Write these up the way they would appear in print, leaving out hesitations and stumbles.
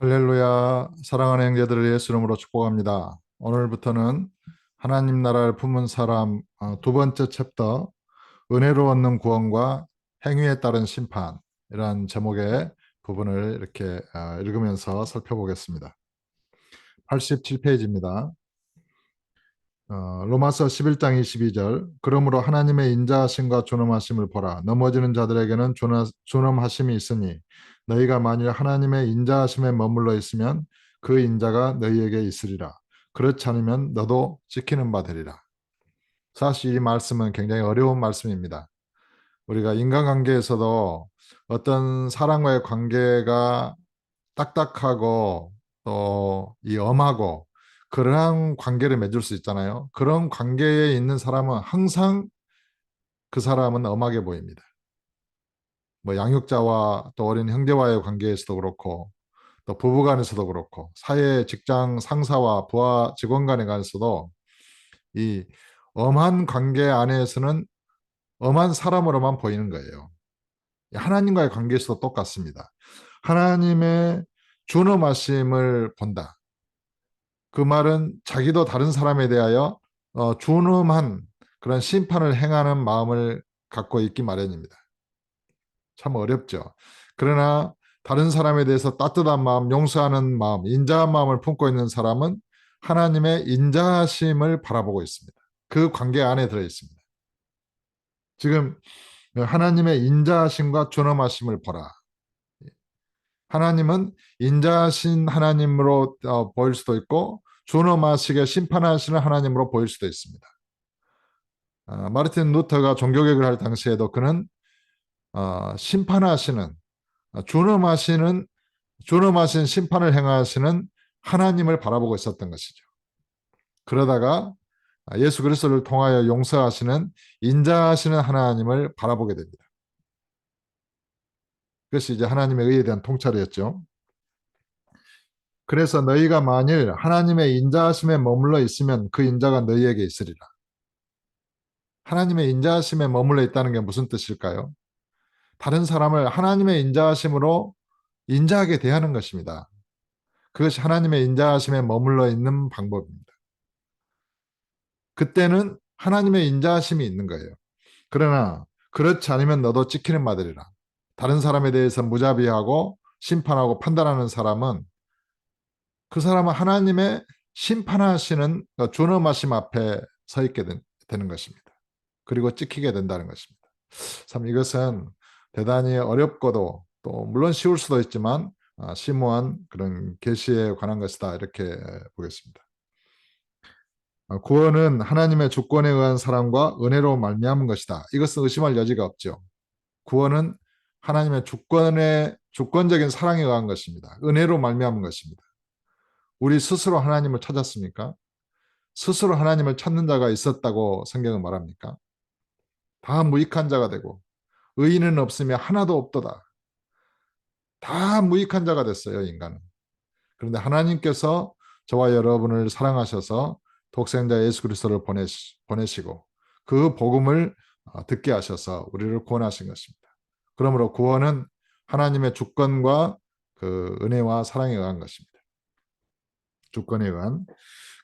할렐루야, 사랑하는 형제들을 예수 이름으로 축복합니다. 오늘부터는 하나님 나라를 품은 사람 두 번째 챕터, 은혜로 얻는 구원과 행위에 따른 심판이라는 제목의 부분을 이렇게 읽으면서 살펴보겠습니다. 87페이지입니다. 로마서 11장 22절, 그러므로 하나님의 인자하심과 존엄하심을 보라. 넘어지는 자들에게는 존엄하심이 있으니 너희가 만일 하나님의 인자하심에 머물러 있으면 그 인자가 너희에게 있으리라. 그렇지 않으면 너도 지키는 바 되리라. 사실 이 말씀은 굉장히 어려운 말씀입니다. 우리가 인간관계에서도 어떤 사람과의 관계가 딱딱하고 또 이 엄하고 그러한 관계를 맺을 수 있잖아요. 그런 관계에 있는 사람은 항상 그 사람은 엄하게 보입니다. 뭐 양육자와 또 어린 형제와의 관계에서도 그렇고 또 부부간에서도 그렇고 사회 직장 상사와 부하 직원 간에 관해서도 이 엄한 관계 안에서는 엄한 사람으로만 보이는 거예요. 하나님과의 관계에서도 똑같습니다. 하나님의 준엄하심을 본다. 그 말은 자기도 다른 사람에 대하여 준엄한 그런 심판을 행하는 마음을 갖고 있기 마련입니다. 참 어렵죠. 그러나 다른 사람에 대해서 따뜻한 마음, 용서하는 마음, 인자한 마음을 품고 있는 사람은 하나님의 인자하심을 바라보고 있습니다. 그 관계 안에 들어 있습니다. 지금 하나님의 인자하심과 존엄하심을 보라. 하나님은 인자하신 하나님으로 보일 수도 있고 존엄하시게 심판하시는 하나님으로 보일 수도 있습니다. 마르틴 루터가 종교개혁을 할 당시에도 그는 심판하시는 존엄하시는 존엄하신 심판을 행하시는 하나님을 바라보고 있었던 것이죠. 그러다가 예수 그리스도를 통하여 용서하시는 인자하시는 하나님을 바라보게 됩니다. 그것이 이제 하나님의 의에 대한 통찰이었죠. 그래서 너희가 만일 하나님의 인자하심에 머물러 있으면 그 인자가 너희에게 있으리라. 하나님의 인자하심에 머물러 있다는 게 무슨 뜻일까요? 다른 사람을 하나님의 인자하심으로 인자하게 대하는 것입니다. 그것이 하나님의 인자하심에 머물러 있는 방법입니다. 그때는 하나님의 인자하심이 있는 거예요. 그러나 그렇지 않으면 너도 찍히는 바되리라. 다른 사람에 대해서 무자비하고 심판하고 판단하는 사람은 그 사람은 하나님의 심판하시는 존엄하심 앞에 서 있게 되는 것입니다. 그리고 찍히게 된다는 것입니다. 참 이것은 대단히 어렵고도 또 물론 쉬울 수도 있지만 심오한 그런 계시에 관한 것이다 이렇게 보겠습니다. 구원은 하나님의 주권에 의한 사랑과 은혜로 말미암은 것이다. 이것은 의심할 여지가 없죠. 구원은 하나님의 주권적인 사랑에 의한 것입니다. 은혜로 말미암은 것입니다. 우리 스스로 하나님을 찾았습니까? 스스로 하나님을 찾는 자가 있었다고 성경은 말합니까? 다 무익한 자가 되고 의인은 없으며 하나도 없도다. 다 무익한 자가 됐어요, 인간은. 그런데 하나님께서 저와 여러분을 사랑하셔서 독생자 예수 그리스도를 보내시고 그 복음을 듣게 하셔서 우리를 구원하신 것입니다. 그러므로 구원은 하나님의 주권과 그 은혜와 사랑에 의한 것입니다. 주권에 의한.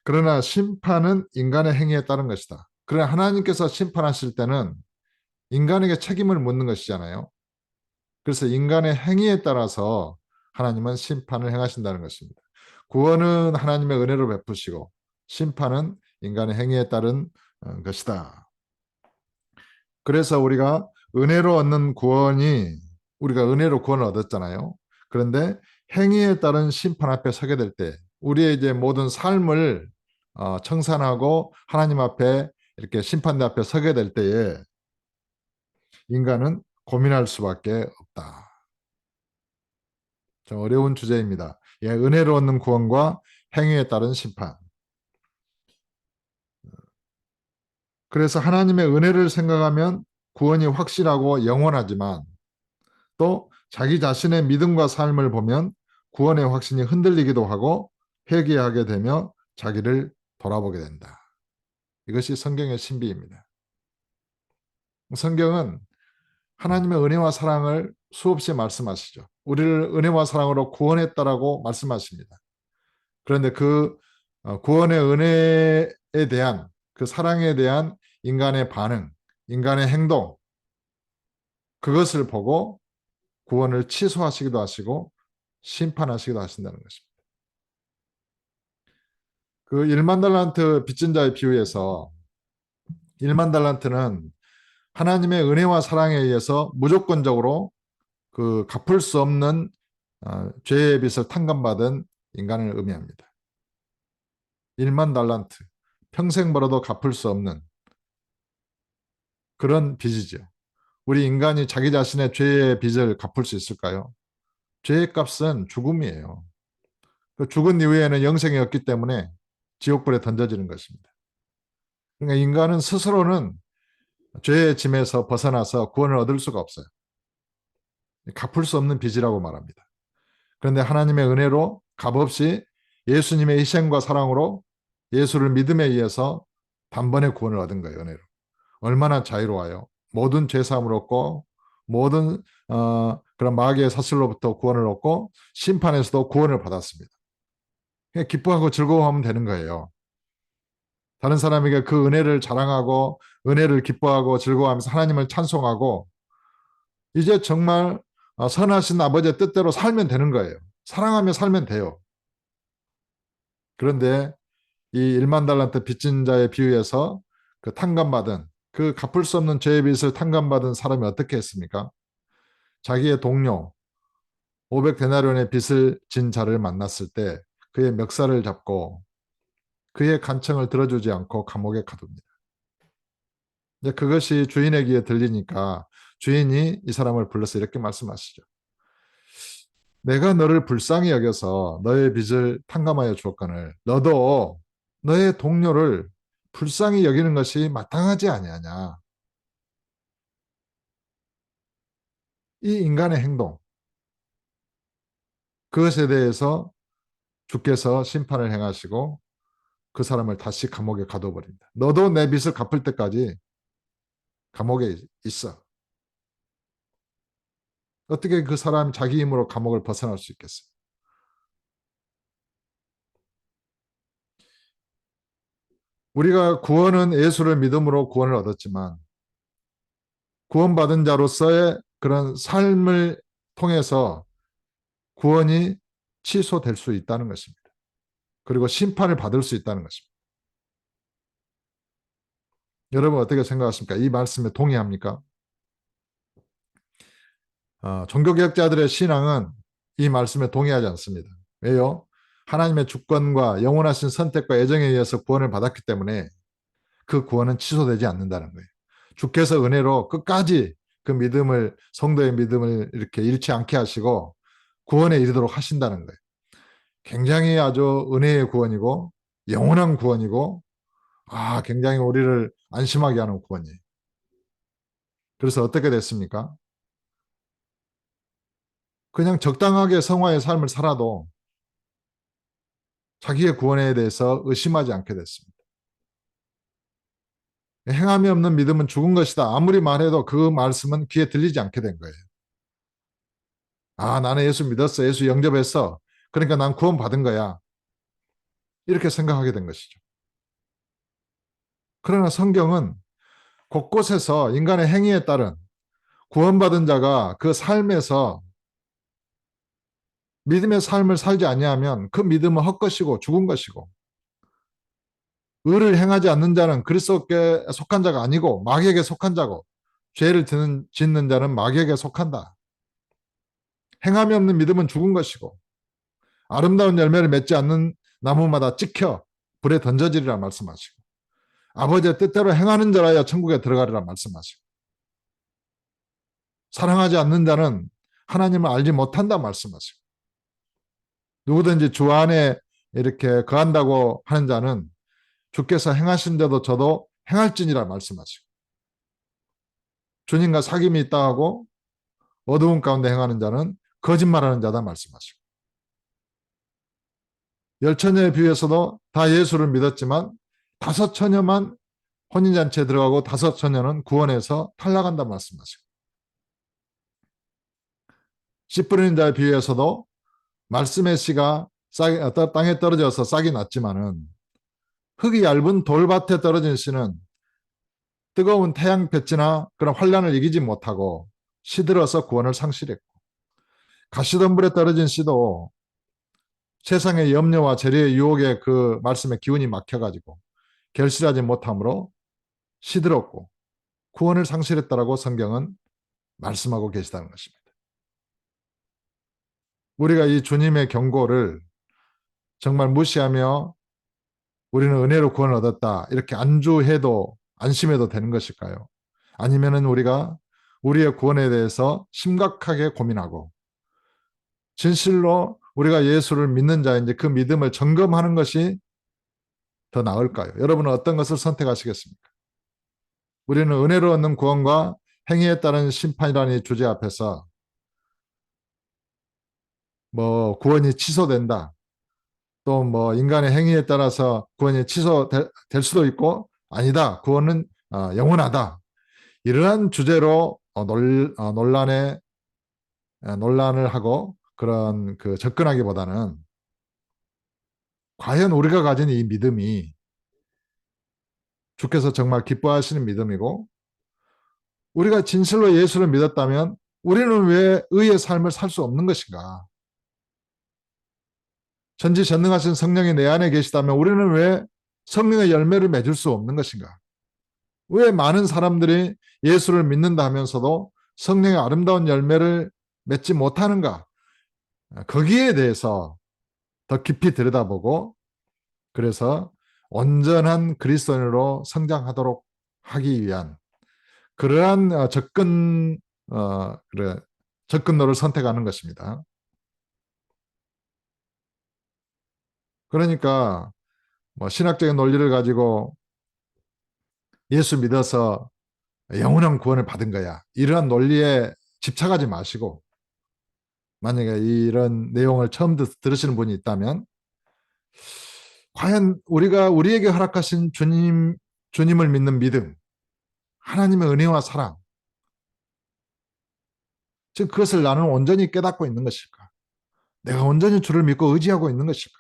그러나 심판은 인간의 행위에 따른 것이다. 그러나 하나님께서 심판하실 때는 인간에게 책임을 묻는 것이잖아요. 그래서 인간의 행위에 따라서 하나님은 심판을 행하신다는 것입니다. 구원은 하나님의 은혜로 베푸시고 심판은 인간의 행위에 따른 것이다. 그래서 우리가 은혜로 얻는 구원이 우리가 은혜로 구원을 얻었잖아요. 그런데 행위에 따른 심판 앞에 서게 될 때 우리의 이제 모든 삶을 청산하고 하나님 앞에 이렇게 심판대 앞에 서게 될 때에 인간은 고민할 수밖에 없다. 좀 어려운 주제입니다. 예, 은혜로 얻는 구원과 행위에 따른 심판. 그래서 하나님의 은혜를 생각하면 구원이 확실하고 영원하지만 또 자기 자신의 믿음과 삶을 보면 구원의 확신이 흔들리기도 하고 회개하게 되며 자기를 돌아보게 된다. 이것이 성경의 신비입니다. 성경은 하나님의 은혜와 사랑을 수없이 말씀하시죠. 우리를 은혜와 사랑으로 구원했다라고 말씀하십니다. 그런데 그 구원의 은혜에 대한 그 사랑에 대한 인간의 반응, 인간의 행동, 그것을 보고 구원을 취소하시기도 하시고 심판하시기도 하신다는 것입니다. 그 1만 달란트 빚진 자의 비유에서 1만 달란트는 하나님의 은혜와 사랑에 의해서 무조건적으로 그 갚을 수 없는 죄의 빚을 탕감받은 인간을 의미합니다. 1만 달란트, 평생 벌어도 갚을 수 없는 그런 빚이죠. 우리 인간이 자기 자신의 죄의 빚을 갚을 수 있을까요? 죄의 값은 죽음이에요. 그 죽은 이후에는 영생이 없기 때문에 지옥불에 던져지는 것입니다. 그러니까 인간은 스스로는 죄의 짐에서 벗어나서 구원을 얻을 수가 없어요. 갚을 수 없는 빚이라고 말합니다. 그런데 하나님의 은혜로 값없이 예수님의 희생과 사랑으로 예수를 믿음에 의해서 단번에 구원을 얻은 거예요. 은혜로. 얼마나 자유로워요. 모든 죄사함을 얻고 모든 그런 마귀의 사슬로부터 구원을 얻고 심판에서도 구원을 받았습니다. 그냥 기뻐하고 즐거워하면 되는 거예요. 다른 사람에게 그 은혜를 자랑하고 은혜를 기뻐하고 즐거워하면서 하나님을 찬송하고 이제 정말 선하신 아버지의 뜻대로 살면 되는 거예요. 사랑하며 살면 돼요. 그런데 이 1만 달란트 빚진 자의 비유에서 그 탕감받은 그 갚을 수 없는 죄의 빚을 탕감받은 사람이 어떻게 했습니까? 자기의 동료 500데나리온의 빚을 진 자를 만났을 때 그의 멱살을 잡고 그의 간청을 들어주지 않고 감옥에 가둡니다. 이제 그것이 주인의 귀에 들리니까 주인이 이 사람을 불러서 이렇게 말씀하시죠. 내가 너를 불쌍히 여겨서 너의 빚을 탕감하여 주었거늘 너도 너의 동료를 불쌍히 여기는 것이 마땅하지 아니하냐. 이 인간의 행동, 그것에 대해서 주께서 심판을 행하시고 그 사람을 다시 감옥에 가둬버립니다. 너도 내 빚을 갚을 때까지 감옥에 있어. 어떻게 그 사람이 자기 힘으로 감옥을 벗어날 수 있겠어요? 우리가 구원은 예수를 믿음으로 구원을 얻었지만 구원받은 자로서의 그런 삶을 통해서 구원이 취소될 수 있다는 것입니다. 그리고 심판을 받을 수 있다는 것입니다. 여러분 어떻게 생각하십니까? 이 말씀에 동의합니까? 종교개혁자들의 신앙은 이 말씀에 동의하지 않습니다. 왜요? 하나님의 주권과 영원하신 선택과 애정에 의해서 구원을 받았기 때문에 그 구원은 취소되지 않는다는 거예요. 주께서 은혜로 끝까지 그 믿음을, 성도의 믿음을 이렇게 잃지 않게 하시고 구원에 이르도록 하신다는 거예요. 굉장히 아주 은혜의 구원이고 영원한 구원이고 굉장히 우리를 안심하게 하는 구원이에요. 그래서 어떻게 됐습니까? 그냥 적당하게 성화의 삶을 살아도 자기의 구원에 대해서 의심하지 않게 됐습니다. 행함이 없는 믿음은 죽은 것이다. 아무리 말해도 그 말씀은 귀에 들리지 않게 된 거예요. 나는 예수 믿었어. 예수 영접했어. 그러니까 난 구원 받은 거야. 이렇게 생각하게 된 것이죠. 그러나 성경은 곳곳에서 인간의 행위에 따른 구원받은 자가 그 삶에서 믿음의 삶을 살지 아니하면 그 믿음은 헛것이고 죽은 것이고 의를 행하지 않는 자는 그리스도께 속한 자가 아니고 마귀에게 속한 자고 죄를 짓는 자는 마귀에게 속한다. 행함이 없는 믿음은 죽은 것이고 아름다운 열매를 맺지 않는 나무마다 찍혀 불에 던져지리라 말씀하시고 아버지의 뜻대로 행하는 자라야 천국에 들어가리라 말씀하시고 사랑하지 않는 자는 하나님을 알지 못한다 말씀하시고 누구든지 주 안에 이렇게 거한다고 하는 자는 주께서 행하신 대로 저도 행할지니라 말씀하시고 주님과 사귐이 있다 하고 어두운 가운데 행하는 자는 거짓말하는 자다 말씀하시고 열처녀의 비유에서도 다 예수를 믿었지만 5처녀만 혼인잔치에 들어가고 5처녀는 구원에서 탈락한다 말씀하시고 씨 뿌리는 자에 비유해서도 말씀의 씨가 땅에 떨어져서 싹이 났지만은 흙이 얇은 돌밭에 떨어진 씨는 뜨거운 태양볕이나 그런 환란을 이기지 못하고 시들어서 구원을 상실했고, 가시덤불에 떨어진 씨도 세상의 염려와 재리의 유혹에 그 말씀의 기운이 막혀가지고 결실하지 못함으로 시들었고 구원을 상실했다라고 성경은 말씀하고 계시다는 것입니다. 우리가 이 주님의 경고를 정말 무시하며 우리는 은혜로 구원을 얻었다 이렇게 안주해도 안심해도 되는 것일까요? 아니면은 우리가 우리의 구원에 대해서 심각하게 고민하고 진실로 우리가 예수를 믿는 자인지 그 믿음을 점검하는 것이 더 나을까요? 여러분은 어떤 것을 선택하시겠습니까? 우리는 은혜로 얻는 구원과 행위에 따른 심판이라는 이 주제 앞에서 뭐 구원이 취소된다, 또 뭐 인간의 행위에 따라서 구원이 취소될 수도 있고 아니다, 구원은 영원하다, 이러한 주제로 논란을 하고 그런 그 접근하기보다는 과연 우리가 가진 이 믿음이 주께서 정말 기뻐하시는 믿음이고 우리가 진실로 예수를 믿었다면 우리는 왜 의의 삶을 살 수 없는 것인가? 전지전능하신 성령이 내 안에 계시다면 우리는 왜 성령의 열매를 맺을 수 없는 것인가? 왜 많은 사람들이 예수를 믿는다 하면서도 성령의 아름다운 열매를 맺지 못하는가? 거기에 대해서 더 깊이 들여다보고 그래서 온전한 그리스도인으로 성장하도록 하기 위한 그러한 접근로를 선택하는 것입니다. 그러니까 뭐 신학적인 논리를 가지고 예수 믿어서 영원한 구원을 받은 거야, 이러한 논리에 집착하지 마시고, 만약에 이런 내용을 처음 들으시는 분이 있다면 과연 우리가 우리에게 허락하신 주님을 믿는 믿음, 하나님의 은혜와 사랑, 즉 그것을 나는 온전히 깨닫고 있는 것일까? 내가 온전히 주를 믿고 의지하고 있는 것일까?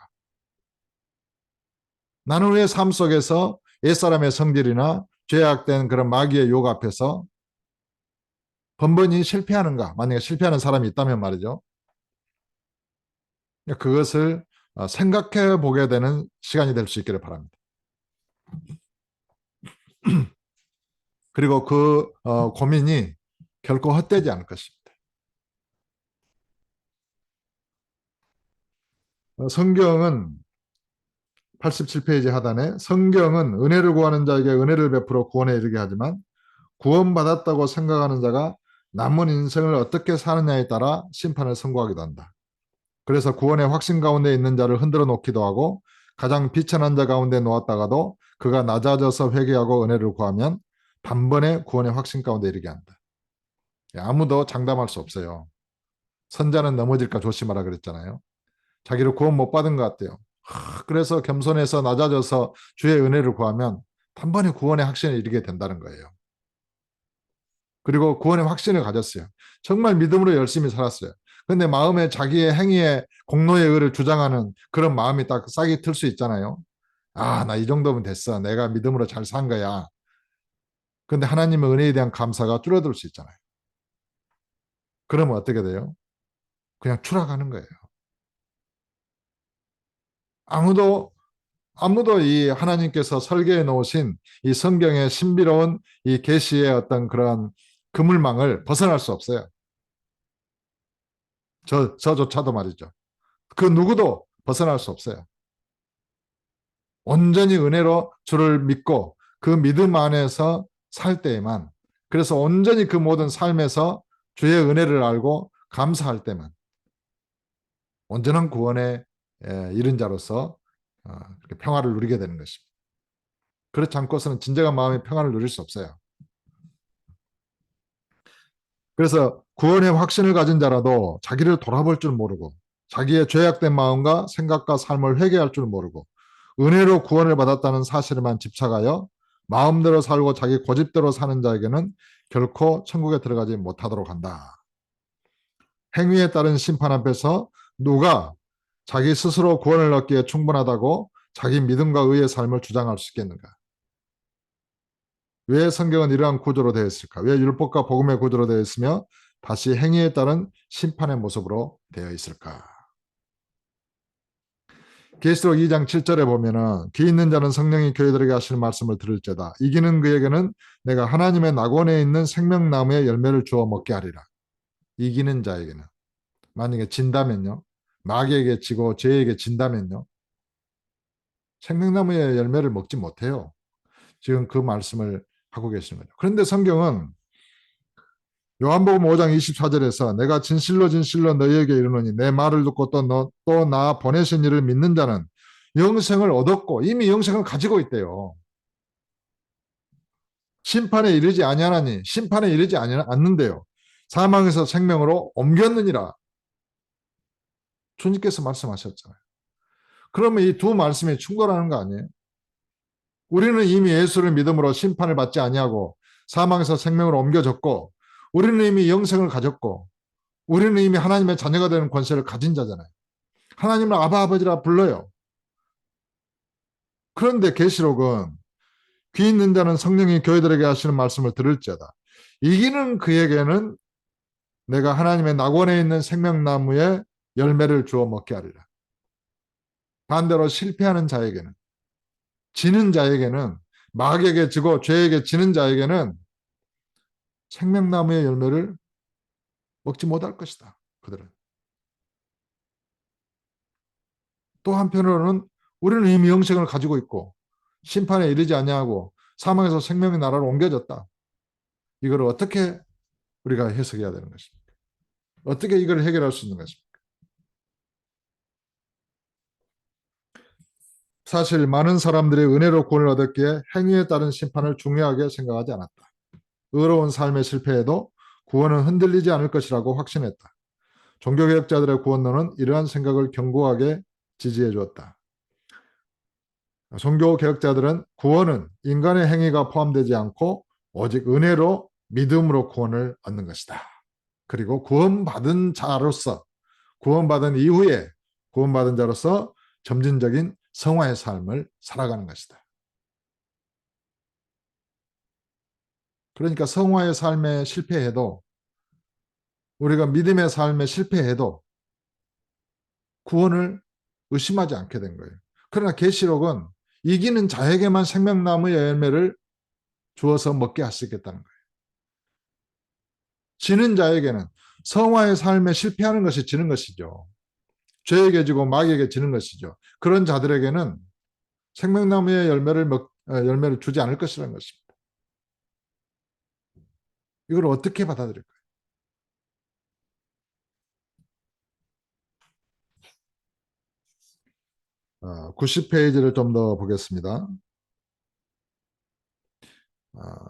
나는 왜 삶 속에서 옛사람의 성질이나 죄악된 그런 마귀의 유혹 앞에서 번번이 실패하는가? 만약에 실패하는 사람이 있다면 말이죠. 그것을 생각해 보게 되는 시간이 될 수 있기를 바랍니다. 그리고 그 고민이 결코 헛되지 않을 것입니다. 성경은 87페이지 하단에 성경은 은혜를 구하는 자에게 은혜를 베풀어 구원에 이르게 하지만 구원받았다고 생각하는 자가 남은 인생을 어떻게 사느냐에 따라 심판을 선고하기도 한다. 그래서 구원의 확신 가운데 있는 자를 흔들어 놓기도 하고 가장 비천한 자 가운데 놓았다가도 그가 낮아져서 회개하고 은혜를 구하면 단번에 구원의 확신 가운데 이르게 한다. 아무도 장담할 수 없어요. 선자는 넘어질까 조심하라 그랬잖아요. 자기를 구원 못 받은 것 같아요. 그래서 겸손해서 낮아져서 주의 은혜를 구하면 단번에 구원의 확신에 이르게 된다는 거예요. 그리고 구원의 확신을 가졌어요. 정말 믿음으로 열심히 살았어요. 근데 마음에 자기의 행위에 공로의 의를 주장하는 그런 마음이 딱 싹이 틀 수 있잖아요. 아, 나 이 정도면 됐어. 내가 믿음으로 잘 산 거야. 근데 하나님의 은혜에 대한 감사가 줄어들 수 있잖아요. 그러면 어떻게 돼요? 그냥 추락하는 거예요. 아무도 이 하나님께서 설계해 놓으신 이 성경의 신비로운 이 계시의 어떤 그런 그물망을 벗어날 수 없어요. 저조차도 말이죠. 그 누구도 벗어날 수 없어요. 온전히 은혜로 주를 믿고 그 믿음 안에서 살 때에만, 그래서 온전히 그 모든 삶에서 주의 은혜를 알고 감사할 때만 온전한 구원에 이른 자로서 평화를 누리게 되는 것입니다. 그렇지 않고서는 진정한 마음의 평화를 누릴 수 없어요. 그래서 구원의 확신을 가진 자라도 자기를 돌아볼 줄 모르고 자기의 죄악된 마음과 생각과 삶을 회개할 줄 모르고 은혜로 구원을 받았다는 사실에만 집착하여 마음대로 살고 자기 고집대로 사는 자에게는 결코 천국에 들어가지 못하도록 한다. 행위에 따른 심판 앞에서 누가 자기 스스로 구원을 얻기에 충분하다고 자기 믿음과 의의 삶을 주장할 수 있겠는가? 왜 성경은 이러한 구조로 되어 있을까? 왜 율법과 복음의 구조로 되어 있으며 다시 행위에 따른 심판의 모습으로 되어 있을까? 계시록 2장 7절에 보면은 귀 있는 자는 성령이 교회들에게 하시는 말씀을 들을지어다. 이기는 그에게는 내가 하나님의 낙원에 있는 생명나무의 열매를 주어 먹게 하리라. 이기는 자에게는. 만약에 진다면요. 마귀에게 지고 죄에게 진다면요. 생명나무의 열매를 먹지 못해요. 지금 그 말씀을 하고 계시는 거죠. 그런데 성경은 요한복음 5장 24절에서 내가 진실로 진실로 너희에게 이르노니 내 말을 듣고 또 나 보내신 이를 믿는 자는 영생을 얻었고 이미 영생을 가지고 있대요. 심판에 이르지 아니하나니 심판에 이르지 않는데요. 사망에서 생명으로 옮겼느니라. 주님께서 말씀하셨잖아요. 그러면 이 두 말씀이 충돌하는 거 아니에요? 우리는 이미 예수를 믿음으로 심판을 받지 아니하고 사망에서 생명으로 옮겨졌고 우리는 이미 영생을 가졌고 우리는 이미 하나님의 자녀가 되는 권세를 가진 자잖아요. 하나님을 아바 아버지라 불러요. 그런데 계시록은 귀 있는 자는 성령이 교회들에게 하시는 말씀을 들을지어다. 이기는 그에게는 내가 하나님의 낙원에 있는 생명나무의 열매를 주어 먹게 하리라. 반대로 실패하는 자에게는 지는 자에게는 마귀에게 지고 죄에게 지는 자에게는 생명나무의 열매를 먹지 못할 것이다. 그들은. 또 한편으로는 우리는 이미 영생을 가지고 있고 심판에 이르지 아니하고 사망에서 생명의 나라로 옮겨졌다. 이걸 어떻게 우리가 해석해야 되는 것입니까? 어떻게 이걸 해결할 수 있는 것입니까? 사실 많은 사람들이 은혜로 구원을 얻었기에 행위에 따른 심판을 중요하게 생각하지 않았다. 의로운 삶의 실패에도 구원은 흔들리지 않을 것이라고 확신했다. 종교개혁자들의 구원론은 이러한 생각을 견고하게 지지해 주었다. 종교개혁자들은 구원은 인간의 행위가 포함되지 않고 오직 은혜로 믿음으로 구원을 얻는 것이다. 그리고 구원받은 자로서 구원받은 이후에 구원받은 자로서 점진적인 성화의 삶을 살아가는 것이다. 그러니까 성화의 삶에 실패해도 우리가 믿음의 삶에 실패해도 구원을 의심하지 않게 된 거예요. 그러나 계시록은 이기는 자에게만 생명나무의 열매를 주어서 먹게 할 수 있겠다는 거예요. 지는 자에게는 성화의 삶에 실패하는 것이 지는 것이죠. 죄에게 지고 마귀에게 지는 것이죠. 그런 자들에게는 생명나무의 열매를 주지 않을 것이라는 것입니다. 이걸 어떻게 받아들일까요? 90페이지를 좀 더 보겠습니다.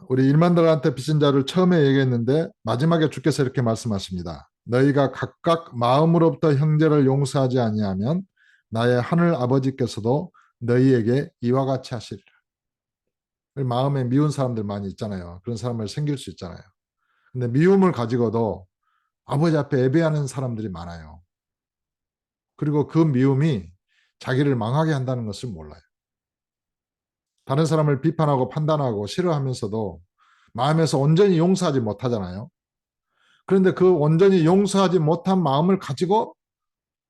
우리 일만들한테 빚진 자를 처음에 얘기했는데 마지막에 주께서 이렇게 말씀하십니다. 너희가 각각 마음으로부터 형제를 용서하지 아니하면 나의 하늘 아버지께서도 너희에게 이와 같이 하시리라. 마음에 미운 사람들 많이 있잖아요. 그런 사람을 생길 수 있잖아요. 근데 미움을 가지고도 아버지 앞에 예배하는 사람들이 많아요. 그리고 그 미움이 자기를 망하게 한다는 것을 몰라요. 다른 사람을 비판하고 판단하고 싫어하면서도 마음에서 온전히 용서하지 못하잖아요. 그런데 그 온전히 용서하지 못한 마음을 가지고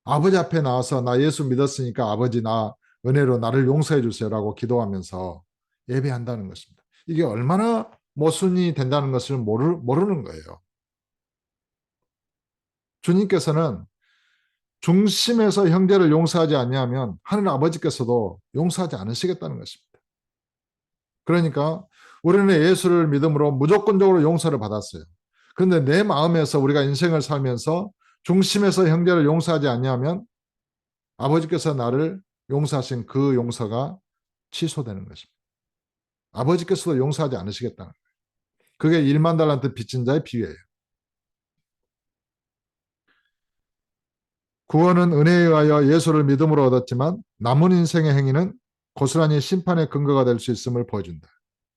아버지 앞에 나와서 나 예수 믿었으니까 아버지 나 은혜로 나를 용서해 주세요라고 기도하면서 예배한다는 것입니다. 이게 얼마나 모순이 된다는 것을 모르는 거예요. 주님께서는 중심에서 형제를 용서하지 아니하면 하늘 아버지께서도 용서하지 않으시겠다는 것입니다. 그러니까 우리는 예수를 믿음으로 무조건적으로 용서를 받았어요. 그런데 내 마음에서 우리가 인생을 살면서 중심에서 형제를 용서하지 아니하면 아버지께서 나를 용서하신 그 용서가 취소되는 것입니다. 아버지께서도 용서하지 않으시겠다는 거예요. 그게 1만 달란트 빚진 자의 비유예요. 구원은 은혜에 의하여 예수를 믿음으로 얻었지만 남은 인생의 행위는 고스란히 심판의 근거가 될 수 있음을 보여준다.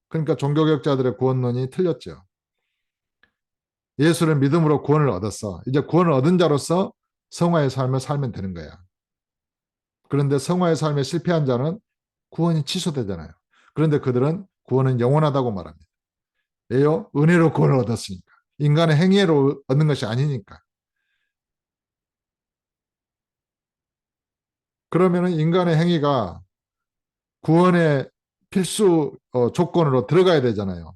그러니까 종교개혁자들의 구원론이 틀렸죠. 예수를 믿음으로 구원을 얻었어. 이제 구원을 얻은 자로서 성화의 삶을 살면 되는 거야. 그런데 성화의 삶에 실패한 자는 구원이 취소되잖아요. 그런데 그들은 구원은 영원하다고 말합니다. 왜요? 은혜로 구원을 얻었으니까. 인간의 행위로 얻는 것이 아니니까. 그러면 인간의 행위가 구원의 필수 조건으로 들어가야 되잖아요.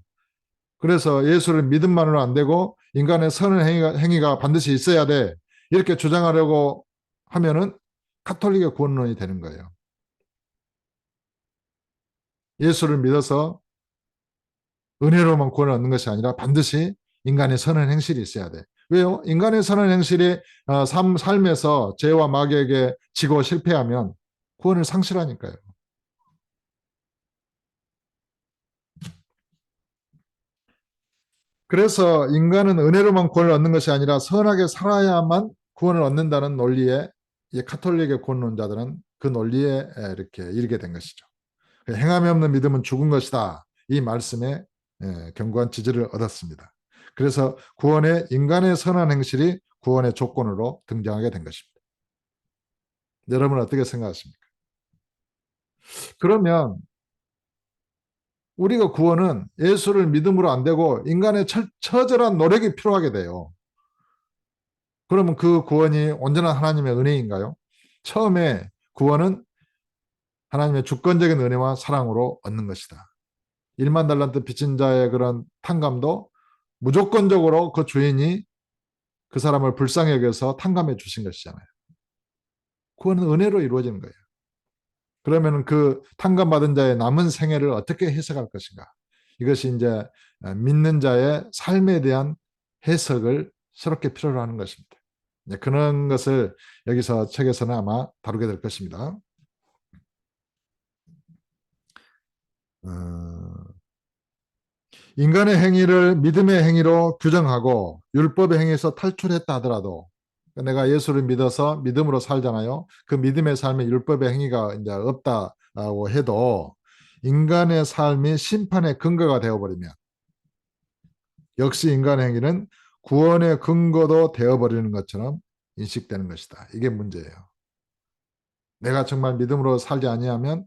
그래서 예수를 믿음만으로 안 되고 인간의 선한 행위가 반드시 있어야 돼. 이렇게 주장하려고 하면은 카톨릭의 구원론이 되는 거예요. 예수를 믿어서 은혜로만 구원을 얻는 것이 아니라 반드시 인간의 선한 행실이 있어야 돼. 왜요? 인간의 선한 행실이 삶에서 죄와 마귀에게 지고 실패하면 구원을 상실하니까요. 그래서 인간은 은혜로만 구원을 얻는 것이 아니라 선하게 살아야만 구원을 얻는다는 논리에 이 카톨릭의 구원론자들은 그 논리에 이렇게 이르게 된 것이죠. 행함이 없는 믿음은 죽은 것이다. 이 말씀에 견고한 지지를 얻었습니다. 그래서 구원의 인간의 선한 행실이 구원의 조건으로 등장하게 된 것입니다. 여러분은 어떻게 생각하십니까? 그러면 우리가 구원은 예수를 믿음으로 안 되고 인간의 처절한 노력이 필요하게 돼요. 그러면 그 구원이 온전한 하나님의 은혜인가요? 처음에 구원은 하나님의 주권적인 은혜와 사랑으로 얻는 것이다. 1만 달란트 빚진 자의 그런 탕감도 무조건적으로 그 주인이 그 사람을 불쌍히 여겨서 탕감해 주신 것이잖아요. 구원은 은혜로 이루어지는 거예요. 그러면 그 탕감받은 자의 남은 생애를 어떻게 해석할 것인가? 이것이 이제 믿는 자의 삶에 대한 해석을 새롭게 필요로 하는 것입니다. 그런 것을 여기서 책에서는 아마 다루게 될 것입니다. 어, 인간의 행위를 믿음의 행위로 규정하고 율법의 행위에서 탈출했다 하더라도 내가 예수를 믿어서 믿음으로 살잖아요. 그 믿음의 삶에 율법의 행위가 이제 없다고 해도 인간의 삶이 심판의 근거가 되어버리면 역시 인간의 행위는 구원의 근거도 되어버리는 것처럼 인식되는 것이다. 이게 문제예요. 내가 정말 믿음으로 살지 아니하면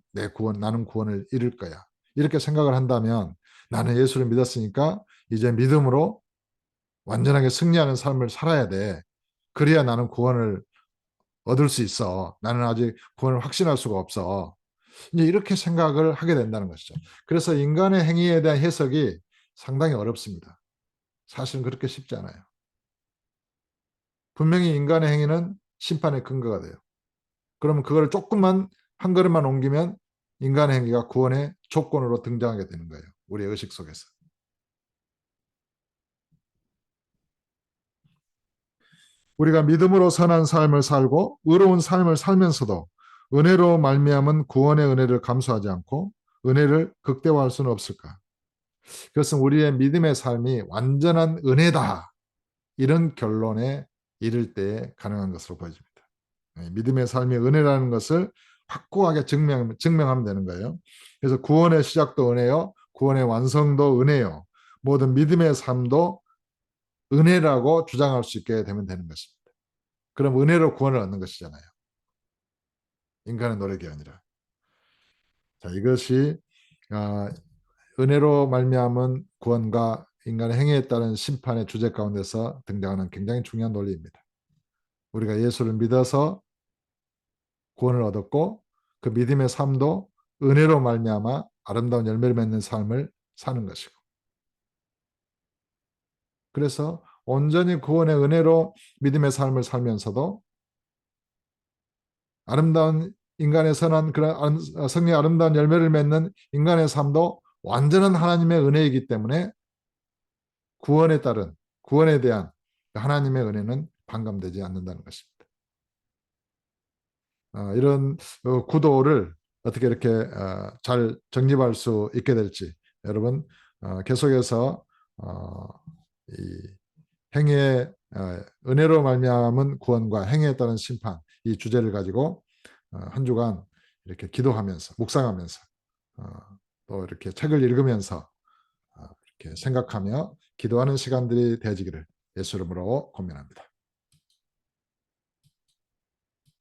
나는 구원을 잃을 거야. 이렇게 생각을 한다면 나는 예수를 믿었으니까 이제 믿음으로 완전하게 승리하는 삶을 살아야 돼. 그래야 나는 구원을 얻을 수 있어. 나는 아직 구원을 확신할 수가 없어. 이제 이렇게 생각을 하게 된다는 것이죠. 그래서 인간의 행위에 대한 해석이 상당히 어렵습니다. 사실은 그렇게 쉽지 않아요. 분명히 인간의 행위는 심판의 근거가 돼요. 그러면 그걸 조금만 한 걸음만 옮기면 인간의 행위가 구원의 조건으로 등장하게 되는 거예요. 우리의 의식 속에서. 우리가 믿음으로 선한 삶을 살고 의로운 삶을 살면서도 은혜로 말미암은 구원의 은혜를 감수하지 않고 은혜를 극대화할 수는 없을까? 그것은 우리의 믿음의 삶이 완전한 은혜다. 이런 결론에 이를 때에 가능한 것으로 보여집니다. 믿음의 삶이 은혜라는 것을 확고하게 증명하면 되는 거예요. 그래서 구원의 시작도 은혜요. 구원의 완성도 은혜요. 모든 믿음의 삶도 은혜라고 주장할 수 있게 되면 되는 것입니다. 그럼 은혜로 구원을 얻는 것이잖아요. 인간의 노력이 아니라. 자, 이것이 은혜로 말미암은 구원과 인간의 행위에 따른 심판의 주제 가운데서 등장하는 굉장히 중요한 논리입니다. 우리가 예수를 믿어서 구원을 얻었고 그 믿음의 삶도 은혜로 말미암아 아름다운 열매를 맺는 삶을 사는 것이고 그래서 온전히 구원의 은혜로 믿음의 삶을 살면서도 아름다운 인간의 선한 그런 성령의 아름다운 열매를 맺는 인간의 삶도 완전한 하나님의 은혜이기 때문에 구원에 따른 구원에 대한 하나님의 은혜는 반감되지 않는다는 것입니다. 이런 구도를 어떻게 이렇게 잘 정립할 수 있게 될지 여러분 계속해서 이 행위의 은혜로 말미암은 구원과 행위에 따른 심판 이 주제를 가지고 한 주간 이렇게 기도하면서 묵상하면서 또 이렇게 책을 읽으면서 이렇게 생각하며 기도하는 시간들이 되어지기를 예수 이름으로 고민합니다.